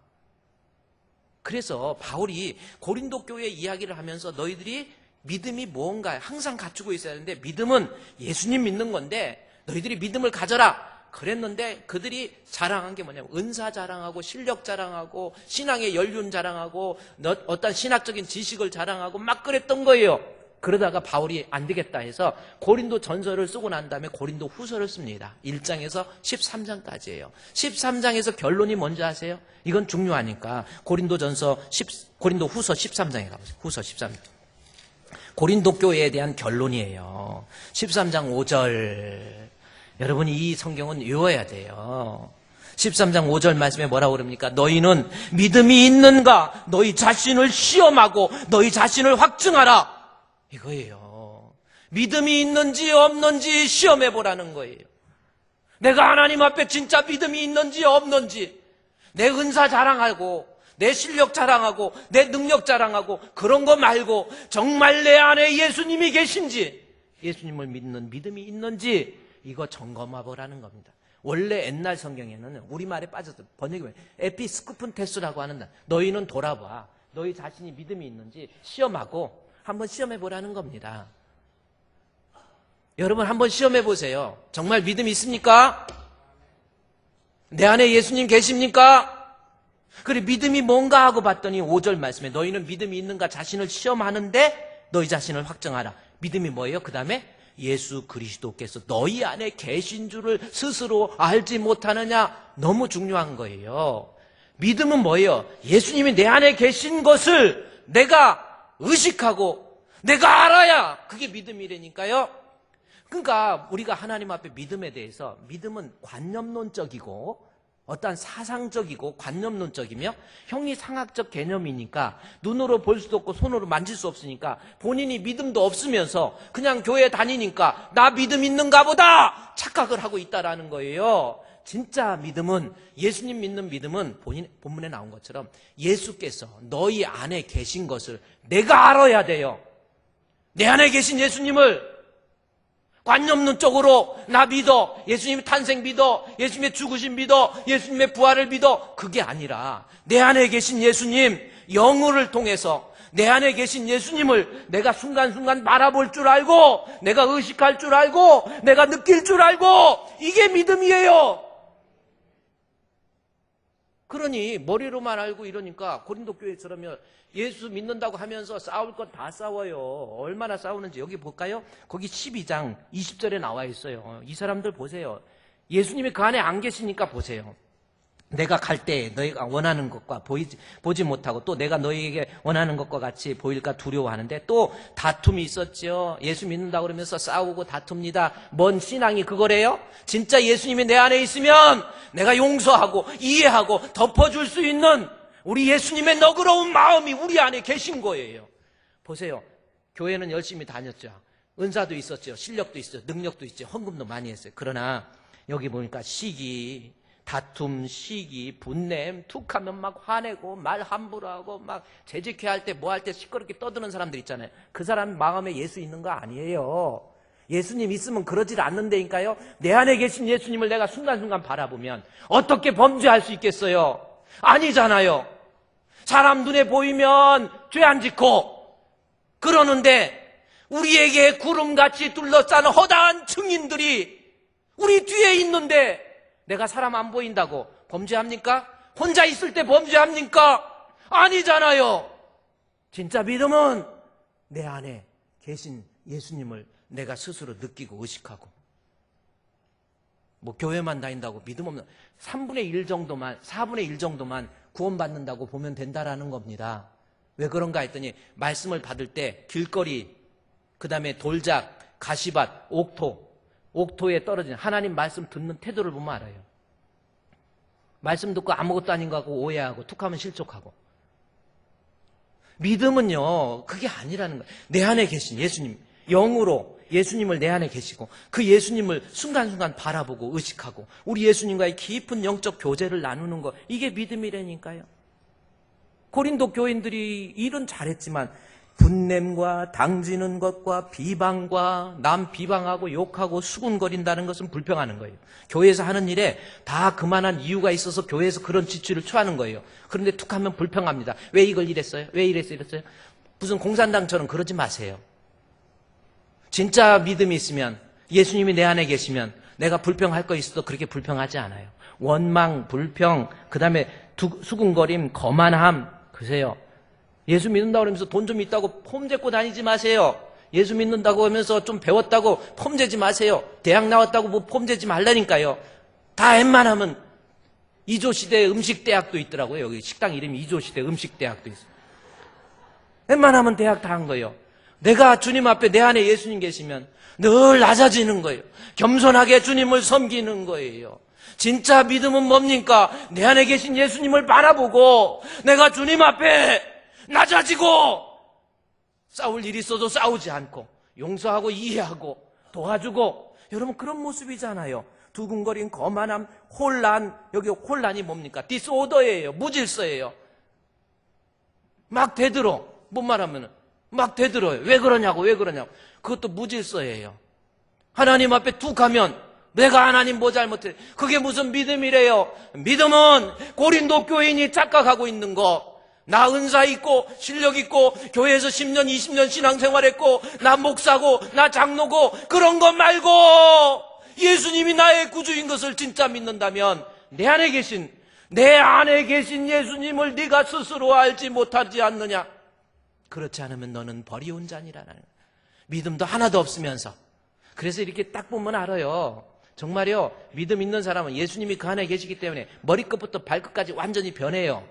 그래서 바울이 고린도 교회 이야기를 하면서 너희들이 믿음이 뭔가 항상 갖추고 있어야 하는데, 믿음은 예수님 믿는 건데 너희들이 믿음을 가져라 그랬는데, 그들이 자랑한 게 뭐냐면 은사 자랑하고 실력 자랑하고 신앙의 연륜 자랑하고 어떤 신학적인 지식을 자랑하고 막 그랬던 거예요. 그러다가 바울이 안 되겠다 해서 고린도 전서를 쓰고 난 다음에 고린도 후서를 씁니다. 1장에서 13장까지예요. 13장에서 결론이 뭔지 아세요? 이건 중요하니까 고린도 후서 13장에 가보세요. 후서 13장. 고린도 교회에 대한 결론이에요. 13장 5절. 여러분이 이 성경은 외워야 돼요. 13장 5절 말씀에 뭐라고 그럽니까? 너희는 믿음이 있는가? 너희 자신을 시험하고 너희 자신을 확증하라. 이거예요. 믿음이 있는지 없는지 시험해보라는 거예요. 내가 하나님 앞에 진짜 믿음이 있는지 없는지, 내 은사 자랑하고 내 실력 자랑하고 내 능력 자랑하고 그런 거 말고 정말 내 안에 예수님이 계신지, 예수님을 믿는 믿음이 있는지 이거 점검해보라는 겁니다. 원래 옛날 성경에는 우리말에 빠져서 번역이 뭐예요? 에피스쿠픈테스라고 하는 날. 너희는 돌아봐. 너희 자신이 믿음이 있는지 시험하고 한번 시험해보라는 겁니다. 여러분 한번 시험해보세요. 정말 믿음이 있습니까? 내 안에 예수님 계십니까? 그래, 믿음이 뭔가 하고 봤더니 5절 말씀에 너희는 믿음이 있는가 자신을 시험하는데 너희 자신을 확정하라. 믿음이 뭐예요? 그 다음에 예수 그리스도께서 너희 안에 계신 줄을 스스로 알지 못하느냐. 너무 중요한 거예요. 믿음은 뭐예요? 예수님이 내 안에 계신 것을 내가 의식하고 내가 알아야 그게 믿음이라니까요. 그러니까 우리가 하나님 앞에 믿음에 대해서, 믿음은 관념론적이고 어떠한 사상적이고 관념론적이며 형이상학적 개념이니까 눈으로 볼 수도 없고 손으로 만질 수 없으니까 본인이 믿음도 없으면서 그냥 교회 다니니까 나 믿음 있는가 보다 착각을 하고 있다라는 거예요. 진짜 믿음은, 예수님 믿는 믿음은 본문에 나온 것처럼 예수께서 너희 안에 계신 것을 내가 알아야 돼요. 내 안에 계신 예수님을 관념론적으로 나 믿어, 예수님의 탄생 믿어, 예수님의 죽으심 믿어, 예수님의 부활을 믿어, 그게 아니라 내 안에 계신 예수님, 영혼을 통해서 내 안에 계신 예수님을 내가 순간순간 바라볼 줄 알고, 내가 의식할 줄 알고, 내가 느낄 줄 알고, 이게 믿음이에요. 그러니 머리로만 알고 이러니까 고린도 교회처럼 예수 믿는다고 하면서 싸울 건 다 싸워요. 얼마나 싸우는지 여기 볼까요? 거기 12장 20절에 나와 있어요. 이 사람들 보세요. 예수님이 그 안에 안 계시니까 보세요. 내가 갈 때 너희가 원하는 것과 보지 못하고 또 내가 너희에게 원하는 것과 같이 보일까 두려워하는데 또 다툼이 있었죠. 예수 믿는다고 그러면서 싸우고 다툽니다. 뭔 신앙이 그거래요? 진짜 예수님이 내 안에 있으면 내가 용서하고 이해하고 덮어줄 수 있는 우리 예수님의 너그러운 마음이 우리 안에 계신 거예요. 보세요. 교회는 열심히 다녔죠. 은사도 있었죠. 실력도 있었죠. 능력도 있죠. 헌금도 많이 했어요. 그러나 여기 보니까 시기, 다툼, 시기, 분냄, 툭하면 막 화내고 말 함부로 하고 막 재직회 할 때 뭐 할 때 시끄럽게 떠드는 사람들 있잖아요. 그 사람 마음에 예수 있는 거 아니에요. 예수님 있으면 그러질 않는다니까요. 내 안에 계신 예수님을 내가 순간순간 바라보면 어떻게 범죄할 수 있겠어요? 아니잖아요. 사람 눈에 보이면 죄 안 짓고 그러는데 우리에게 구름같이 둘러싼 허다한 증인들이 우리 뒤에 있는데 내가 사람 안 보인다고 범죄합니까? 혼자 있을 때 범죄합니까? 아니잖아요. 진짜 믿음은 내 안에 계신 예수님을 내가 스스로 느끼고 의식하고 뭐 교회만 다닌다고 믿음 없는 3분의 1 정도만 4분의 1 정도만 구원받는다고 보면 된다라는 겁니다. 왜 그런가 했더니 말씀을 받을 때 길거리 그 다음에 돌작, 가시밭, 옥토에 떨어진 하나님 말씀 듣는 태도를 보면 알아요. 말씀 듣고 아무것도 아닌 거 하고 오해하고 툭하면 실족하고. 믿음은요 그게 아니라는 거예요. 내 안에 계신 예수님, 영으로 예수님을 내 안에 계시고 그 예수님을 순간순간 바라보고 의식하고 우리 예수님과의 깊은 영적 교제를 나누는 거, 이게 믿음이라니까요. 고린도 교인들이 일은 잘했지만 분냄과 당지는 것과 비방과 남 비방하고 욕하고 수군거린다는 것은 불평하는 거예요. 교회에서 하는 일에 다 그만한 이유가 있어서 교회에서 그런 지출을 취하는 거예요. 그런데 툭 하면 불평합니다. 왜 이걸 이랬어요? 왜 이랬어요? 무슨 공산당처럼 그러지 마세요. 진짜 믿음이 있으면 예수님이 내 안에 계시면 내가 불평할 거 있어도 그렇게 불평하지 않아요. 원망, 불평, 그 다음에 수군거림, 거만함. 그세요. 예수 믿는다고 하면서 돈 좀 있다고 폼 잡고 다니지 마세요. 예수 믿는다고 하면서 좀 배웠다고 폼 재지 마세요. 대학 나왔다고 뭐 폼 재지 말라니까요. 다 웬만하면 이조시대 음식대학도 있더라고요. 여기 식당 이름이 이조시대 음식대학도 있어요. 웬만하면 대학 다 한 거예요. 내가 주님 앞에 내 안에 예수님 계시면 늘 낮아지는 거예요. 겸손하게 주님을 섬기는 거예요. 진짜 믿음은 뭡니까? 내 안에 계신 예수님을 바라보고 내가 주님 앞에 낮아지고 싸울 일이 있어도 싸우지 않고 용서하고 이해하고 도와주고, 여러분 그런 모습이잖아요. 두근거린 거만함, 혼란. 여기 혼란이 뭡니까? 디스오더예요. 무질서예요. 막 대들어. 뭔 말하면은 막 대들어요. 왜 그러냐고. 그것도 무질서예요. 하나님 앞에 툭 하면 내가 하나님 뭐 잘못해. 그게 무슨 믿음이래요. 믿음은 고린도 교인이 착각하고 있는 거. 나 은사 있고 실력 있고 교회에서 10년 20년 신앙생활했고 나 목사고 나 장로고 그런 거 말고 예수님이 나의 구주인 것을 진짜 믿는다면 내 안에 계신 예수님을 네가 스스로 알지 못하지 않느냐. 그렇지 않으면 너는 버리운 자니라는 거예요. 믿음도 하나도 없으면서. 그래서 이렇게 딱 보면 알아요. 정말요, 믿음 있는 사람은 예수님이 그 안에 계시기 때문에 머리끝부터 발끝까지 완전히 변해요.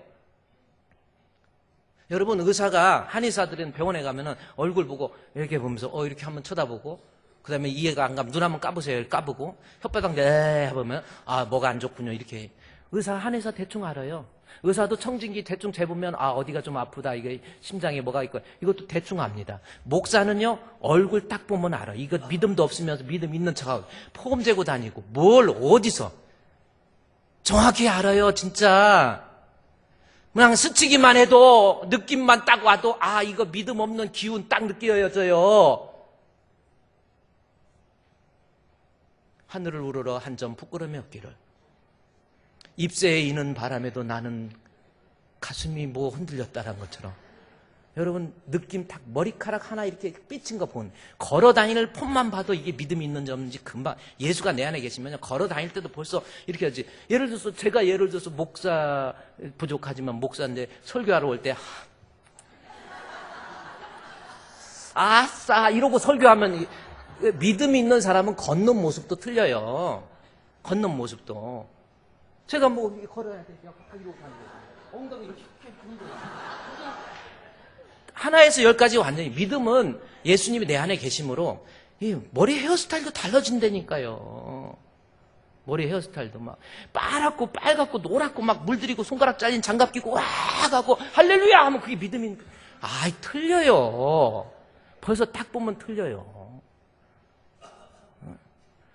여러분, 한의사들은 병원에 가면은 얼굴 보고 이렇게 보면서 이렇게 한번 쳐다보고, 그 다음에 이해가 안 가면 눈 한번 까보세요. 까보고 혓바닥 해보면 뭐가 안 좋군요. 이렇게. 한의사 대충 알아요. 의사도 청진기 대충 재보면 어디가 좀 아프다, 이게 심장에 뭐가 있고, 이것도 대충 압니다. 목사는요, 얼굴 딱 보면 알아. 이거 믿음도 없으면서 믿음 있는 척하고 폼 재고 다니고 뭘 어디서 정확히 알아요. 진짜 그냥 스치기만 해도 느낌만 딱 와도 이거 믿음 없는 기운 딱 느껴져요. 하늘을 우러러 한 점 부끄러움이 없기를. 잎새에 이는 바람에도 나는 가슴이 흔들렸다는 것처럼, 여러분 느낌 딱 머리카락 하나 이렇게 삐친 거 보면, 걸어 다니는 폼만 봐도 이게 믿음이 있는 점인지 금방, 예수가 내 안에 계시면 걸어 다닐 때도 벌써 이렇게 하지. 예를 들어서 목사 부족하지만 목사인데 설교하러 올 때 아싸 이러고 설교하면, 믿음이 있는 사람은 걷는 모습도 틀려요. 걷는 모습도. 제가 뭐 이렇게 걸어야 돼. 이렇게 하는 거. 엉덩이 이렇게 흔들어. 하나에서 열까지 완전히 믿음은 예수님이 내 안에 계심으로 이 머리 헤어스타일도 달라진다니까요. 머리 헤어스타일도 막 빨갛고 빨갛고 노랗고 막 물들이고 손가락 잘린 장갑 끼고 와 하고 할렐루야 하면 그게 믿음인. 아이 틀려요. 벌써 딱 보면 틀려요.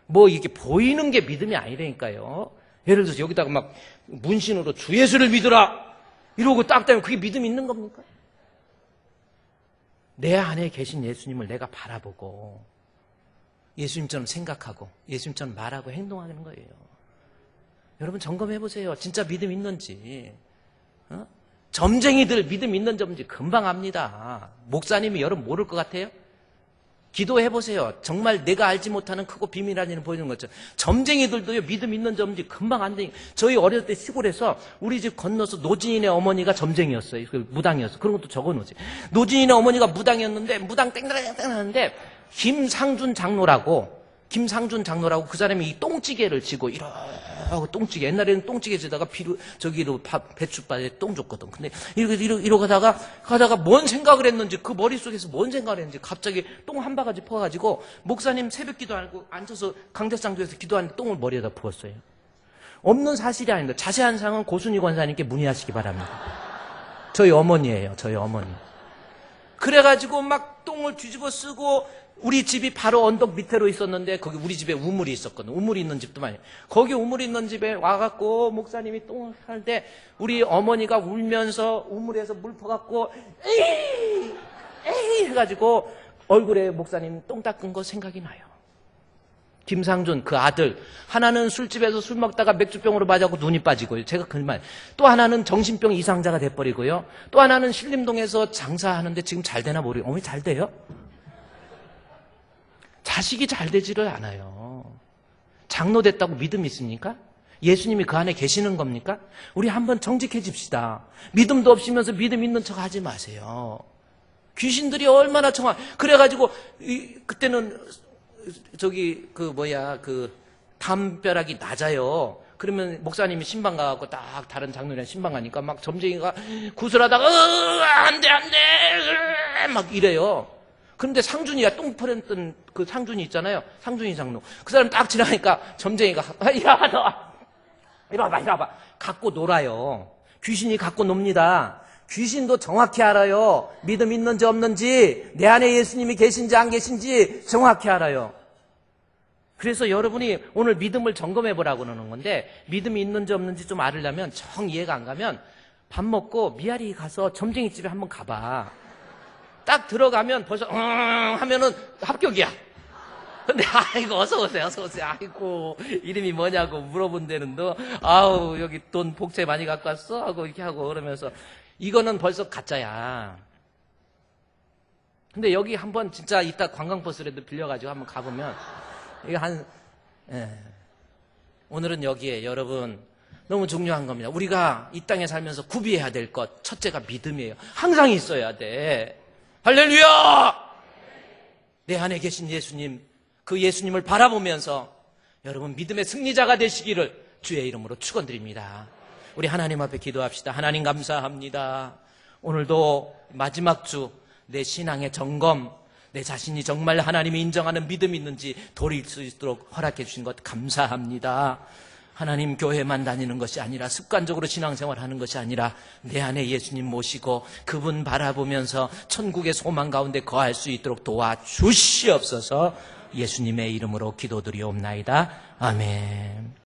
뭐 이게 보이는 게 믿음이 아니라니까요. 예를 들어서 여기다가 막 문신으로 주 예수를 믿으라 이러고 딱 되면 그게 믿음이 있는 겁니까? 내 안에 계신 예수님을 내가 바라보고 예수님처럼 생각하고 예수님처럼 말하고 행동하는 거예요. 여러분 점검해 보세요. 진짜 믿음 있는지. 점쟁이들 믿음 있는지 없는지 금방 압니다. 목사님이 여러분 모를 것 같아요? 기도해 보세요. 정말 내가 알지 못하는 크고 비밀한 일을 보여주는 거죠. 점쟁이들도요 믿음 있는지 없는지 금방 안 되니까. 저희 어렸을 때 시골에서 우리 집 건너서 노진이네 어머니가 점쟁이였어요. 무당이었어. 그런 것도 적어놓지. 노진이네 어머니가 무당이었는데 무당 땡땡땡 하는데 김상준 장로라고 그 사람이 이 똥찌개를 지고 이러고 똥찌개 옛날에는 똥찌개 지다가 저기로 배추밭에 똥 줬거든. 근데 이러고 가다가 뭔 생각을 했는지 그 머릿속에서 뭔 생각을 했는지 갑자기 똥 한 바가지 퍼가지고 목사님 새벽 기도하고 앉아서 강대상조에서 기도하는데 똥을 머리에다 부었어요. 없는 사실이 아닌데 자세한 사항은 고순희 권사님께 문의하시기 바랍니다. 저희 어머니예요. 저희 어머니. 그래가지고 막 똥을 뒤집어 쓰고 우리 집이 바로 언덕 밑으로 있었는데 거기 우리 집에 우물이 있었거든. 우물이 있는 집도 많이. 거기 우물이 있는 집에 와갖고 목사님이 똥을 할 때 우리 어머니가 울면서 우물에서 물 퍼갖고 에이 해가지고 얼굴에 목사님 똥 닦은 거 생각이 나요. 김상준 그 아들 하나는 술집에서 술 먹다가 맥주병으로 맞아고 눈이 빠지고요. 제가 그 말. 또 하나는 정신병 이상자가 돼버리고요. 또 하나는 신림동에서 장사하는데 지금 잘 되나 모르겠어요. 어머니 잘 돼요? 자식이 잘 되지를 않아요. 장로 됐다고 믿음 있습니까? 예수님이 그 안에 계시는 겁니까? 우리 한번 정직해집시다. 믿음도 없으면서 믿음 있는 척 하지 마세요. 귀신들이 얼마나 그래가지고 그때는 담벼락이 낮아요. 그러면 목사님이 신방 가갖고 딱 다른 장로랑 신방 가니까 막 점쟁이가 구슬하다가 안 돼 막 이래요. 그런데 상준이가 똥 퍼냈던 그 상준이 있잖아요. 상준이 장로. 그 사람 딱 지나가니까 점쟁이가 이리 와봐. 갖고 놀아요. 귀신이 갖고 놉니다. 귀신도 정확히 알아요. 믿음 있는지 없는지, 내 안에 예수님이 계신지 안 계신지 정확히 알아요. 그래서 여러분이 오늘 믿음을 점검해 보라고 그러는 건데, 믿음이 있는지 없는지 좀 알으려면 정 이해가 안 가면 밥 먹고 미아리 가서 점쟁이 집에 한번 가봐. 딱 들어가면 벌써 하면은 합격이야. 근데 아이고 어서 오세요. 아이고 이름이 뭐냐고 물어본다는데 아우 여기 돈 복채 많이 갖고 왔어? 하고 이렇게 하고 그러면서 이거는 벌써 가짜야. 근데 여기 한번 진짜 이따 관광버스라도 빌려가지고 한번 가보면 이거 오늘은 여기에 여러분 너무 중요한 겁니다. 우리가 이 땅에 살면서 구비해야 될 것 첫째가 믿음이에요. 항상 있어야 돼. 할렐루야! 내 안에 계신 예수님, 그 예수님을 바라보면서 여러분 믿음의 승리자가 되시기를 주의 이름으로 축원드립니다. 우리 하나님 앞에 기도합시다. 하나님 감사합니다. 오늘도 마지막 주 내 신앙의 점검, 내 자신이 정말 하나님이 인정하는 믿음이 있는지 돌릴 수 있도록 허락해 주신 것 감사합니다. 하나님 교회만 다니는 것이 아니라 습관적으로 신앙생활하는 것이 아니라 내 안에 예수님 모시고 그분 바라보면서 천국의 소망 가운데 거할 수 있도록 도와주시옵소서. 예수님의 이름으로 기도드리옵나이다. 아멘.